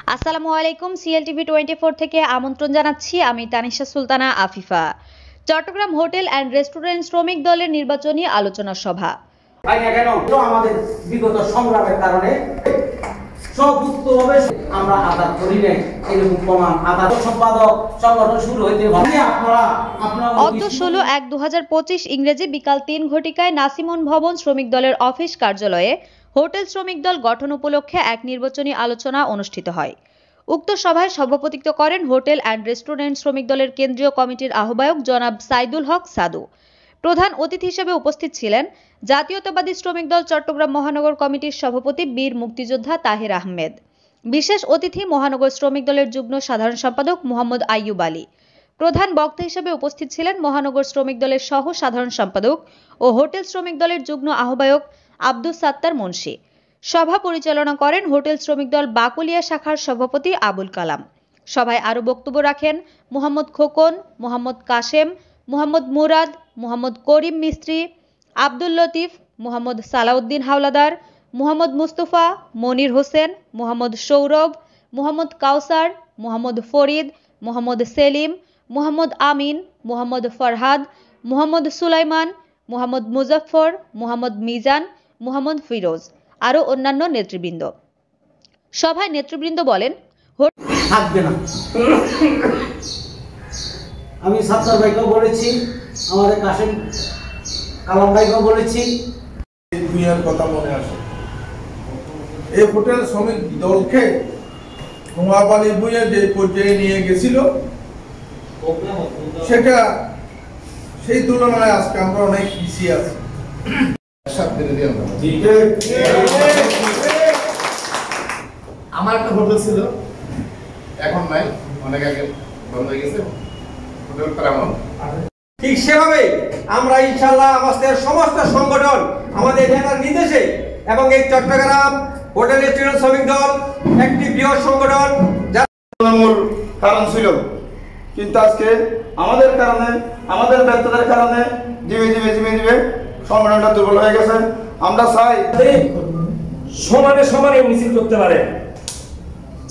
আসসালামু আলাইকুম, সিএলটিভি 24 থেকে আমন্ত্রণ জানাচ্ছি আমি Tanisha Sultana Afifa. Chittagong hotel and restaurant শ্রমিক দলের নির্বাচনী আলোচনা সভা। আমাদের বিগত সংগ্রামের কারণে আমরা আদার করি নাই, এরকম প্রমাণ আদার সম্পাদক সংগঠন শুরু হইতে অত 16/1/2025 ইংরেজি বিকাল 3 ঘটিকায় নাসিমন ভবন শ্রমিক দলের অফিস কার্যালয়ে হোটেল শ্রমিক দল গঠন উপলক্ষে এক নির্বাচনী আলোচনা অনুষ্ঠিত হয়। উক্ত সভায় সভাপতিত্ব করেন হোটেল অ্যান্ড রেস্টুরেন্ট শ্রমিক দলের কেন্দ্রীয় কমিটির আহ্বায়ক জনাব সাইদুল হক সাদু। প্রধান অতিথি হিসেবে উপস্থিত ছিলেন জাতীয়তাবাদী শ্রমিক দল চট্টগ্রাম মহানগর কমিটির সভাপতি বীর মুক্তিযোদ্ধা তাহের আহমেদ। বিশেষ অতিথি মহানগর শ্রমিক দলের যুগ্ম সাধারণ সম্পাদক মোহাম্মদ আইয়ুব আলী। প্রধান বক্তা হিসেবে উপস্থিত ছিলেন মহানগর শ্রমিক দলের সহ সাধারণ সম্পাদক ও হোটেল শ্রমিক দলের যুগ্ম আহ্বায়ক আব্দুস সাত্তার মুন্সি। সভা পরিচালনা করেন হোটেল শ্রমিক দল বাকুলিয়া শাখার সভাপতি আবুল কালাম। সভায় আরও বক্তব্য রাখেন মোহাম্মদ খোকন, মোহাম্মদ কাশেম, মোহাম্মদ মুরাদ, মোহাম্মদ করিম মিস্ত্রি, আব্দুল লতিফ, মোহাম্মদ সালাউদ্দিন হাওলাদার, মোহাম্মদ মুস্তফা, মনির হোসেন, মোহাম্মদ সৌরভ, মোহাম্মদ কাউসার, মোহাম্মদ ফরিদ, মোহাম্মদ সেলিম, মোহাম্মদ আমিন, মোহাম্মদ ফরহাদ, মোহাম্মদ সুলাইমান, মোহাম্মদ মুজফর, মোহাম্মদ মিজান, মোহাম্মদ ফিরোজ আরও অন্যান্য নেতৃবৃন্দ। সভায় নেতৃবৃন্দ বলেন, থাকবে না। আমি সাত্তার ভাইকেও বলেছি, আমাদের কাশেম কালাম ভাইকেও বলেছি। কথা মনে আসে, এই হোটেল শ্রমিক দলকে নোয়াবালি ভূঁইয়া যে পর্যায়ে নিয়ে গেছিল, সেটা সেই তুলনায় আজকে আমরা অনেক পিছিয়ে আছি। আমার একটা হোটেল ছিল, এখন নাই, অনেক আগে বন্ধ হয়ে গেছে হোটেল প্রামন। ঠিক সেভাবে আমরা ইনশাআল্লাহ আমাদের সমস্ত সংগঠন আমাদের নেতার নির্দেশে এবং এই চট্টগ্রাম হোটেল রেস্টুরেন্ট শ্রমিক দল একটি বৃহৎ সংগঠন, যার মূল কারণ ছিল, কিন্তু আজকে আমাদের কারণে, আমাদের ব্যর্থতার কারণে ধীরে ধীরে সংগঠনটা দুর্বল হয়ে গেছে। আমরা চাই সমানে সমানে মিছিল করতে পারে,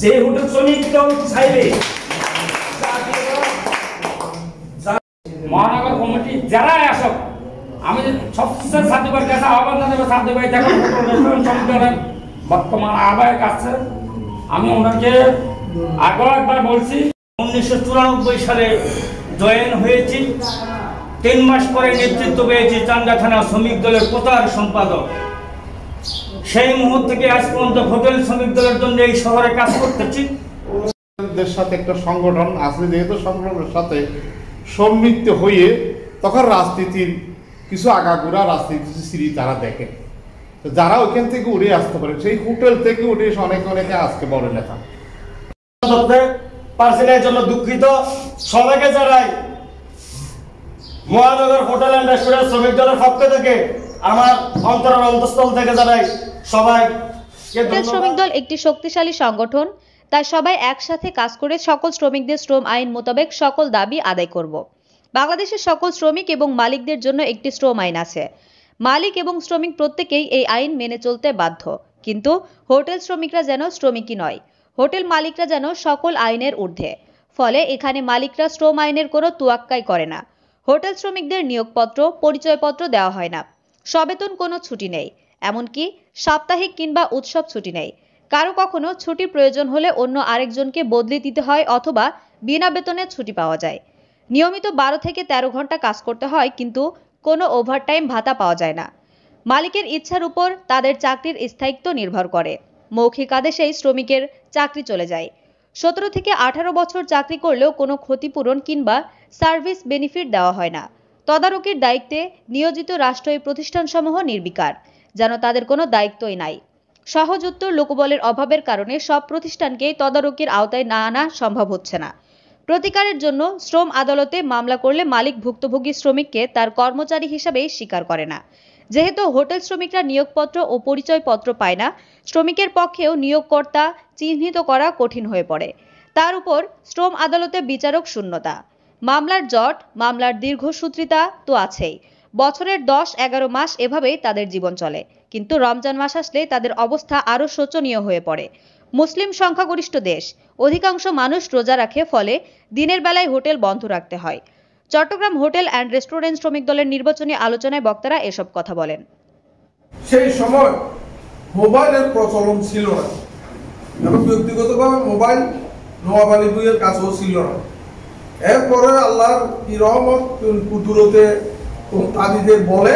যে হোটেল শ্রমিক দল চাইলে মহানগর কমিটি যারা আসক, আমি সবচেয়ে সাথীবার কাছে আহ্বান জানাবো, সাথী ভাই দেখো হোটেল রেস্টুরেন্ট শ্রমিক দলের বর্তমান আহ্বায়ক আছে, আমি ওনাকে আগেও একবার বলছি। 1994 সালে জয়েন হয়েছি, 3 মাস পরে নেতৃত্ব পেয়েছি চান্দা থানা শ্রমিক দলের প্রচার সম্পাদক। সেই মুহূর্ত থেকে আজ পর্যন্ত হোটেল শ্রমিক দলের জন্য এই শহরে কাজ করতেছি। সাথে একটা সংগঠন আছে, যেহেতু সংগঠনের সাথে সম্মিলিত হয়ে তখন রাজনীতির কিছু আগাগোড়া রাজনীতির সিঁড়ি তারা দেখে, তো যারা ওইখান থেকে উড়ে আসতে পারে, সেই হোটেল থেকে উঠে এসে অনেকে আজকে বড় নেতা। পার্সেন্টের জন্য দুঃখিত, সবাইকে জানাই মহানগর হোটেল অ্যান্ড রেস্টুরেন্ট শ্রমিক দলের পক্ষ থেকে আমার অন্তরের অন্তঃস্থল থেকে জানাই সবাই। হোটেল শ্রমিক দল একটি শক্তিশালী সংগঠন, তাই সবাই একসাথে কাজ করে সকল শ্রমিকদের শ্রম আইন মোতাবেক সকল দাবি আদায় করব। বাংলাদেশের সকল শ্রমিক এবং মালিকদের জন্য একটি শ্রম আইন আছে। মালিক এবং শ্রমিক প্রত্যেকেই এই আইন মেনে চলতে বাধ্য, কিন্তু হোটেল শ্রমিকরা যেন শ্রমিকই নয়, হোটেল মালিকরা যেন সকল আইনের ঊর্ধ্বে। ফলে এখানে মালিকরা শ্রম আইনের কোনো তোয়াক্কাই করে না। হোটেল শ্রমিকদের নিয়োগপত্র, পরিচয়পত্র দেওয়া হয় না, সবেতন কোনো ছুটি নেই, এমনকি সাপ্তাহিক কিংবা উৎসব ছুটি নেই। কারো কখনো ছুটির প্রয়োজন হলে অন্য আরেকজনকে বদলি দিতে হয় অথবা বিনা বেতনে ছুটি পাওয়া যায়। নিয়মিত 12 থেকে 13 ঘন্টা কাজ করতে হয়, কিন্তু কোনো ওভারটাইম ভাতা পাওয়া যায় না। মালিকের ইচ্ছার উপর তাদের চাকরির স্থায়িত্ব নির্ভর করে। মৌখিক আদেশেই শ্রমিকের চাকরি চলে যায়। 17 থেকে 18 বছর চাকরি করলেও কোনো ক্ষতিপূরণ কিংবা সার্ভিস বেনিফিট দেওয়া হয় না। তদারকির দায়িত্বে নিয়োজিত রাষ্ট্রীয় প্রতিষ্ঠানসমূহ নির্বিকার, যেন তাদের কোনো দায়িত্বই নাই। সহজ উত্তর, লোকবলের অভাবের কারণে সব প্রতিষ্ঠানকেই তদারকির আওতায় না আনা সম্ভব হচ্ছে না। প্রতিকারের জন্য শ্রম আদালতে মামলা করলে মালিক ভুক্তভোগী শ্রমিককে তার কর্মচারী হিসাবেই স্বীকার করে না। যেহেতু হোটেল শ্রমিকরা নিয়োগপত্র ও পরিচয়পত্র পায় না, শ্রমিকের পক্ষেও নিয়োগকর্তা চিহ্নিত করা কঠিন হয়ে পড়ে। তার উপর শ্রম আদালতে বিচারক শূন্যতা, মামলার জট, মামলার দীর্ঘসূত্রিতা তো আছেই। বছরের 10-11 মাস এভাবেই তাদের জীবন চলে, কিন্তু রমজান মাস আসলে তাদের অবস্থা আরো শোচনীয় হয়ে পড়ে। মুসলিম সংখ্যাগরিষ্ঠ দেশ, অধিকাংশ মানুষ রোজা রাখে, ফলে দিনের বেলায় হোটেল বন্ধ রাখতে হয়। চট্টগ্রাম হোটেল অ্যান্ড রেস্টুরেন্ট শ্রমিক দলের নির্বাচনী আলোচনায় বক্তারা এসব কথা বলেন। সেই সময় মোবাইলের প্রচলন ছিল না এবং ব্যক্তিগতভাবে মোবাইল নওয়াব আলী ভূঁইয়ার কাছেও ছিল না। এরপরে আল্লাহর কি রহমত কুদরতে তাদের বলে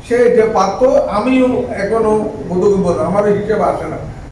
সে এটা পারত, আমিও এখনো বোধ করব না, আমার হিসেবে আসে না।